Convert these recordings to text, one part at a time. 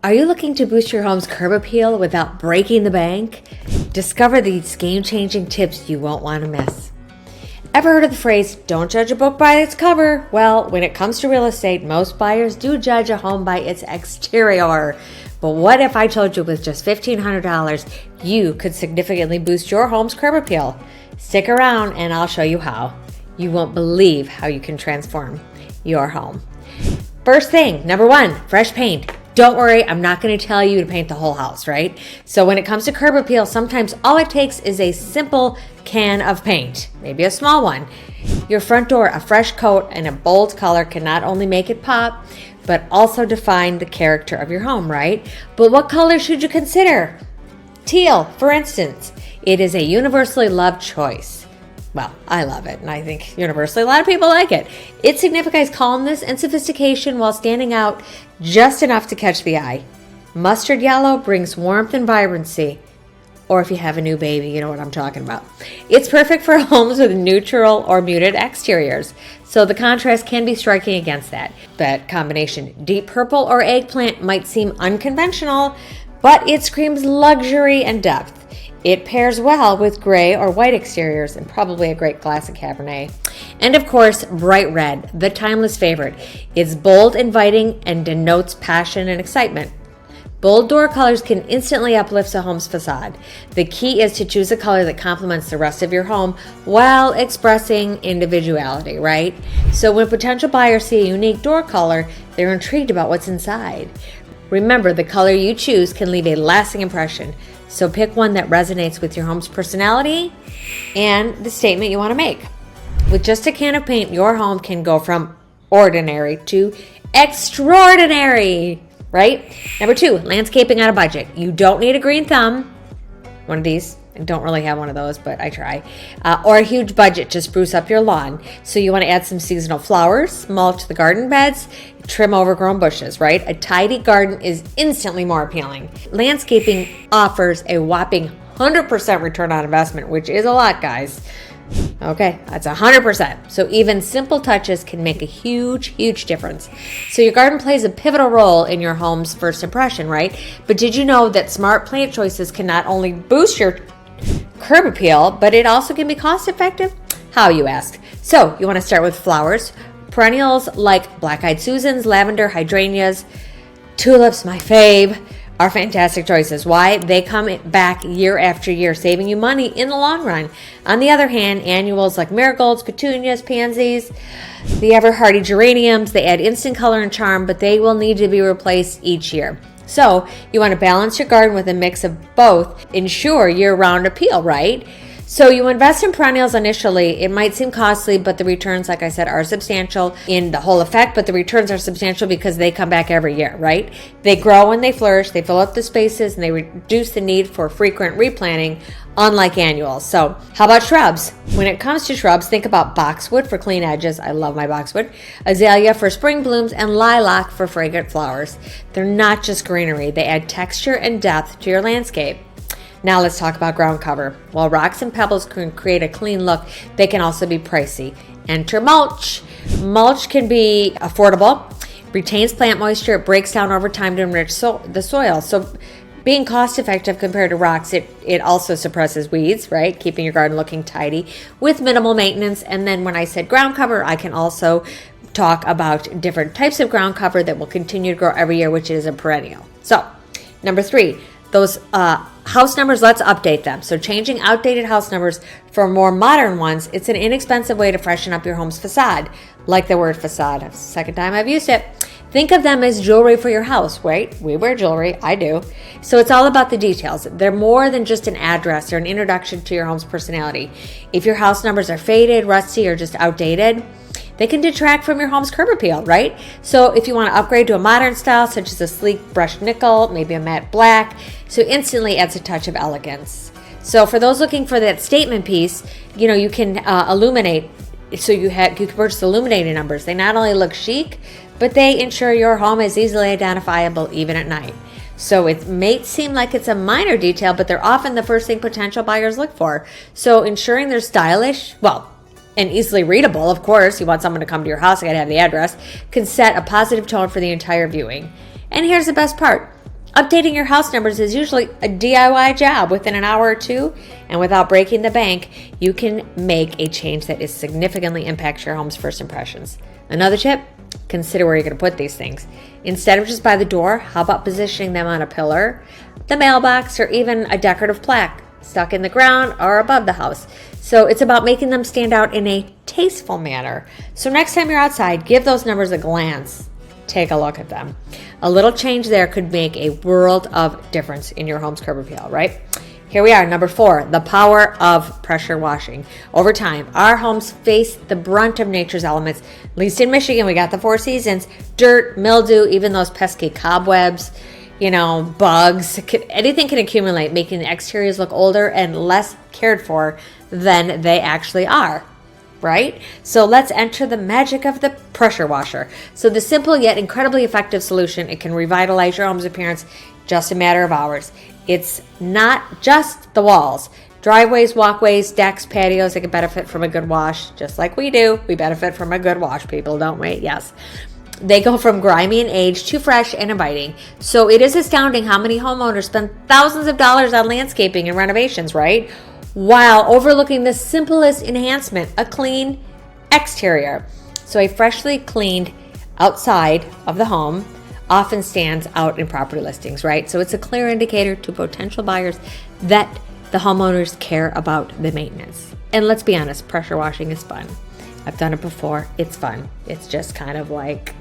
Are you looking to boost your home's curb appeal without breaking the bank? Discover these game-changing tips you won't want to miss. Ever heard of the phrase, don't judge a book by its cover? Well, when it comes to real estate, most buyers do judge a home by its exterior. But what if I told you with just $1,500, you could significantly boost your home's curb appeal? Stick around and I'll show you how. You won't believe how you can transform your home. First thing, number one, fresh paint. Don't worry, I'm not going to tell you to paint the whole house, right? So when it comes to curb appeal, sometimes all it takes is a simple can of paint, maybe a small one. Your front door, a fresh coat and a bold color can not only make it pop, but also define the character of your home, right? But what color should you consider? Teal, for instance. It is a universally loved choice. Well, I love it, and I think universally a lot of people like it. It signifies calmness and sophistication while standing out just enough to catch the eye. Mustard yellow brings warmth and vibrancy. Or if you have a new baby, you know what I'm talking about. It's perfect for homes with neutral or muted exteriors, so the contrast can be striking against that combination. Deep purple or eggplant might seem unconventional, but it screams luxury and depth. It pairs well with gray or white exteriors and probably a great classic Cabernet. And of course, bright red, the timeless favorite. It's bold, inviting, and denotes passion and excitement. Bold door colors can instantly uplift a home's facade. The key is to choose a color that complements the rest of your home while expressing individuality, right? So when potential buyers see a unique door color, they're intrigued about what's inside. Remember, the color you choose can leave a lasting impression. So pick one that resonates with your home's personality and the statement you want to make. With just a can of paint, your home can go from ordinary to extraordinary, right? Number two, landscaping on a budget. You don't need a green thumb, one of these. I don't really have one of those, but I try. Or a huge budget to spruce up your lawn. So you want to add some seasonal flowers, mulch the garden beds, trim overgrown bushes, right? A tidy garden is instantly more appealing. Landscaping offers a whopping 100% return on investment, which is a lot, guys. Okay, that's 100%. So even simple touches can make a huge, huge difference. So your garden plays a pivotal role in your home's first impression, right? But did you know that smart plant choices can not only boost your curb appeal, but it also can be cost effective? How, you ask? So you want to start with flowers. Perennials like black-eyed Susans, lavender, hydrangeas, tulips, my fave, are fantastic choices. Why? They come back year after year, saving you money in the long run. On the other hand, annuals like marigolds, petunias, pansies, the ever-hardy geraniums, they add instant color and charm, but they will need to be replaced each year. So you want to balance your garden with a mix of both, ensure year-round appeal, right? So you invest in perennials initially. It might seem costly, but the returns, like I said, are substantial in the whole effect, but the returns are substantial because they come back every year, right? They grow and they flourish, they fill up the spaces, and they reduce the need for frequent replanting, unlike annuals. So how about shrubs? When it comes to shrubs, think about boxwood for clean edges. I love my boxwood. Azalea for spring blooms and lilac for fragrant flowers. They're not just greenery. They add texture and depth to your landscape. Now let's talk about ground cover. While rocks and pebbles can create a clean look, they can also be pricey. Enter mulch. Mulch can be affordable, retains plant moisture, it breaks down over time to enrich the soil. So being cost effective compared to rocks, it also suppresses weeds, right? Keeping your garden looking tidy with minimal maintenance. And then when I said ground cover, I can also talk about different types of ground cover that will continue to grow every year, which is a perennial. So number three, those house numbers, let's update them. So changing outdated house numbers for more modern ones, it's an inexpensive way to freshen up your home's facade. Like the word facade, that's the second time I've used it. Think of them as jewelry for your house, right? We wear jewelry, I do. So it's all about the details. They're more than just an address or an introduction to your home's personality. If your house numbers are faded, rusty, or just outdated, they can detract from your home's curb appeal, right? So if you want to upgrade to a modern style, such as a sleek brushed nickel, maybe a matte black, so instantly adds a touch of elegance. So for those looking for that statement piece, you can illuminate. So you can purchase illuminated numbers. They not only look chic, but they ensure your home is easily identifiable even at night. So it may seem like it's a minor detail, but they're often the first thing potential buyers look for. So ensuring they're stylish, and easily readable, of course, you want someone to come to your house, you gotta have the address, can set a positive tone for the entire viewing. And here's the best part. Updating your house numbers is usually a DIY job within an hour or two, and without breaking the bank, you can make a change that is significantly impacts your home's first impressions. Another tip, consider where you're going to put these things. Instead of just by the door, how about positioning them on a pillar, the mailbox, or even a decorative plaque stuck in the ground or above the house? So it's about making them stand out in a tasteful manner. So next time you're outside, give those numbers a glance. Take a look at them. A little change there could make a world of difference in your home's curb appeal, right? Here we are, number 4, the power of pressure washing. Over time, our homes face the brunt of nature's elements. At least in Michigan, we got the 4 seasons: dirt, mildew, even those pesky cobwebs, bugs. Anything can accumulate, making the exteriors look older and less cared for than they actually are. Right? So let's enter the magic of the pressure washer. So the simple yet incredibly effective solution, it can revitalize your home's appearance just a matter of hours. It's not just the walls. Driveways, walkways, decks, patios, they can benefit from a good wash, just like we do. We benefit from a good wash, people, don't we? Yes. They go from grimy and aged to fresh and inviting. So it is astounding how many homeowners spend thousands of dollars on landscaping and renovations, right? While overlooking the simplest enhancement, a clean exterior. So a freshly cleaned outside of the home often stands out in property listings, right? So it's a clear indicator to potential buyers that the homeowners care about the maintenance. And let's be honest, pressure washing is fun. I've done it before. It's fun. It's just kind of like,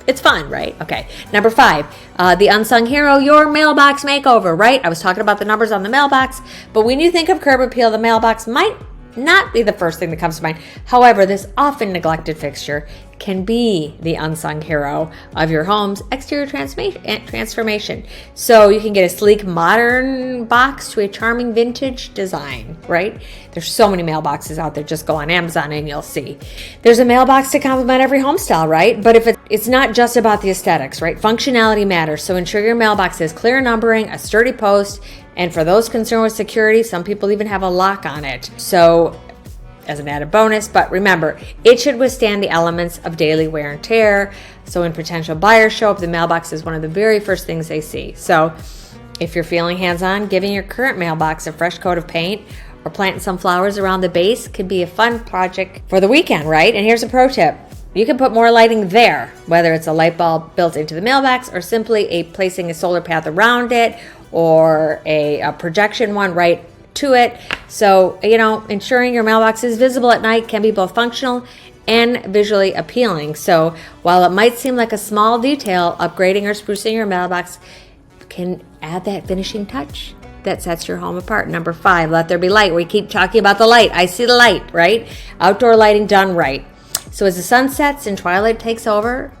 it's fun, right? Okay. Number 5, the unsung hero, your mailbox makeover, right? I was talking about the numbers on the mailbox, but when you think of curb appeal, the mailbox might not be the first thing that comes to mind. However, this often neglected fixture can be the unsung hero of your home's exterior transformation. So you can get a sleek modern box to a charming vintage design, right? There's so many mailboxes out there. Just go on Amazon and you'll see. There's a mailbox to complement every home style, right? But if it's not just about the aesthetics, right? Functionality matters. So ensure your mailbox has clear numbering, a sturdy post, and for those concerned with security, some people even have a lock on it. So as an added bonus, but remember, it should withstand the elements of daily wear and tear. So when potential buyers show up, the mailbox is one of the very first things they see. So if you're feeling hands-on, giving your current mailbox a fresh coat of paint or planting some flowers around the base could be a fun project for the weekend, right? And here's a pro tip. You can put more lighting there, whether it's a light bulb built into the mailbox or simply placing a solar path around it or a projection one right to it. So, ensuring your mailbox is visible at night can be both functional and visually appealing. So while it might seem like a small detail, upgrading or sprucing your mailbox can add that finishing touch that sets your home apart. Number 5, let there be light. We keep talking about the light. I see the light, right? Outdoor lighting done right. So as the sun sets and twilight takes over,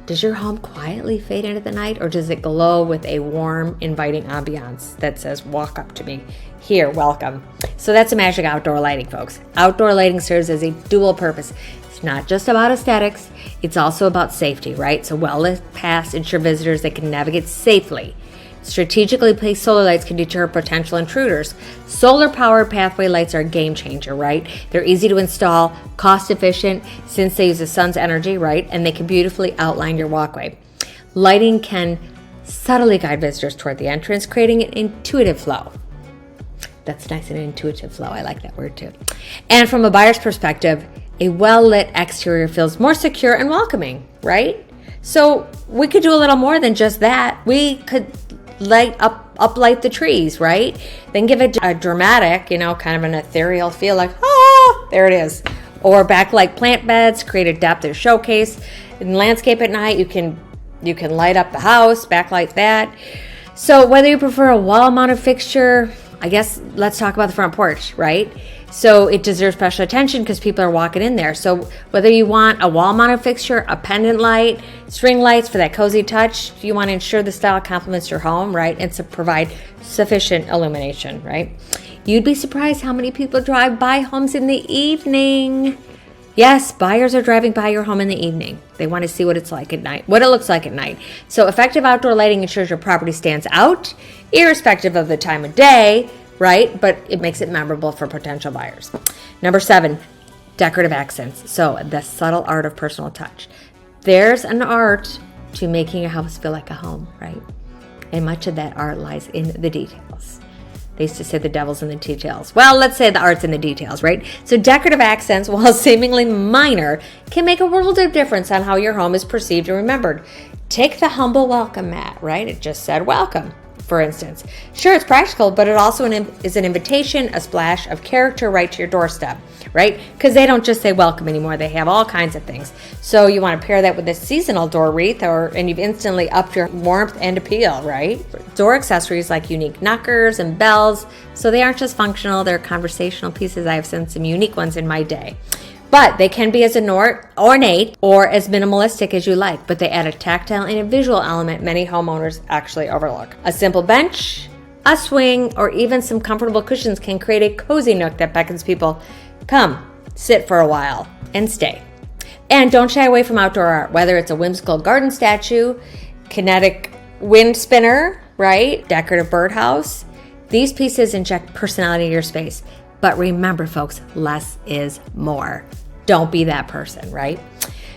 does your home quietly fade into the night, or does it glow with a warm, inviting ambiance that says, walk up to me, here, welcome? So that's the magic outdoor lighting, folks. Outdoor lighting serves as a dual purpose. It's not just about aesthetics, it's also about safety, right? So well-lit paths ensure visitors they can navigate safely. Strategically placed solar lights can deter potential intruders. Solar-powered pathway lights are a game changer, right? They're easy to install, cost-efficient, since they use the sun's energy, right? And they can beautifully outline your walkway. Lighting can subtly guide visitors toward the entrance, creating an intuitive flow. That's nice, an intuitive flow. I like that word too. And from a buyer's perspective, a well-lit exterior feels more secure and welcoming, right? So we could do a little more than just that. We could uplight the trees, right? Then give it a dramatic, kind of an ethereal feel, like, there it is. Or backlight plant beds, create a depth or showcase. In landscape at night, you can light up the house, backlight that. So whether you prefer a wall-mounted fixture, I guess let's talk about the front porch, right? So it deserves special attention because people are walking in there. So whether you want a wall-mounted fixture, a pendant light, string lights for that cozy touch, you want to ensure the style complements your home, right? And to provide sufficient illumination, right? You'd be surprised how many people drive by homes in the evening. Yes, buyers are driving by your home in the evening. They want to see what it's like at night, what it looks like at night. So effective outdoor lighting ensures your property stands out, irrespective of the time of day, right? But it makes it memorable for potential buyers. Number 7, decorative accents. So the subtle art of personal touch. There's an art to making a house feel like a home, right? And much of that art lies in the details. They used to say the devil's in the details. Well, let's say the art's in the details, right? So decorative accents, while seemingly minor, can make a world of difference on how your home is perceived and remembered. Take the humble welcome mat, right? It just said welcome, for instance. Sure, it's practical, but it also is an invitation, a splash of character right to your doorstep, right? Because they don't just say welcome anymore. They have all kinds of things. So you want to pair that with a seasonal door wreath, and you've instantly upped your warmth and appeal, right? Door accessories like unique knockers and bells. So they aren't just functional, they're conversational pieces. I have seen some unique ones in my day. But they can be as ornate or as minimalistic as you like, but they add a tactile and a visual element many homeowners actually overlook. A simple bench, a swing, or even some comfortable cushions can create a cozy nook that beckons people, come, sit for a while, and stay. And don't shy away from outdoor art, whether it's a whimsical garden statue, kinetic wind spinner, right? Decorative birdhouse. These pieces inject personality to your space. But remember, folks, less is more. Don't be that person, right?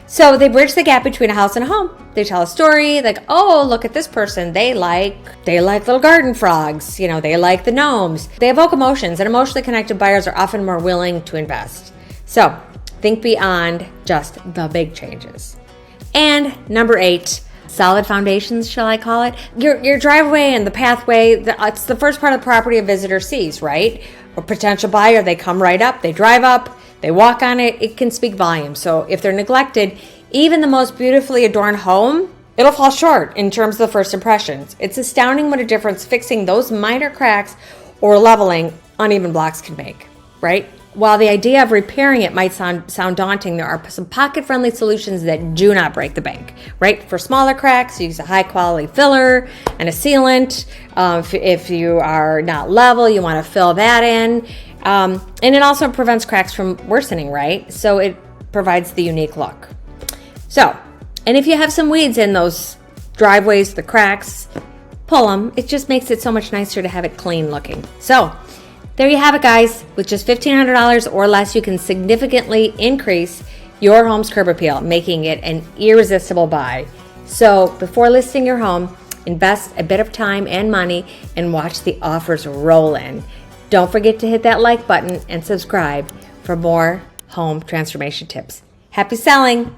So they bridge the gap between a house and a home. They tell a story like, oh, look at this person. They like little garden frogs. They like the gnomes. They evoke emotions, and emotionally connected buyers are often more willing to invest. So think beyond just the big changes. And number 8, solid foundations, shall I call it? Your driveway and the pathway, it's the first part of the property a visitor sees, right? Or potential buyer, they come right up, they drive up, they walk on it. It can speak volumes. So if they're neglected, even the most beautifully adorned home, it'll fall short in terms of the first impressions. It's astounding what a difference fixing those minor cracks or leveling uneven blocks can make, right? While the idea of repairing it might sound daunting, there are some pocket-friendly solutions that do not break the bank, right? For smaller cracks, use a high-quality filler and a sealant. If you are not level, you want to fill that in. And it also prevents cracks from worsening, right? So it provides the unique look. So, and if you have some weeds in those driveways, the cracks, pull them. It just makes it so much nicer to have it clean looking. So, there you have it, guys. With just $1,500 or less, you can significantly increase your home's curb appeal, making it an irresistible buy. So before listing your home, invest a bit of time and money and watch the offers roll in. Don't forget to hit that like button and subscribe for more home transformation tips. Happy selling!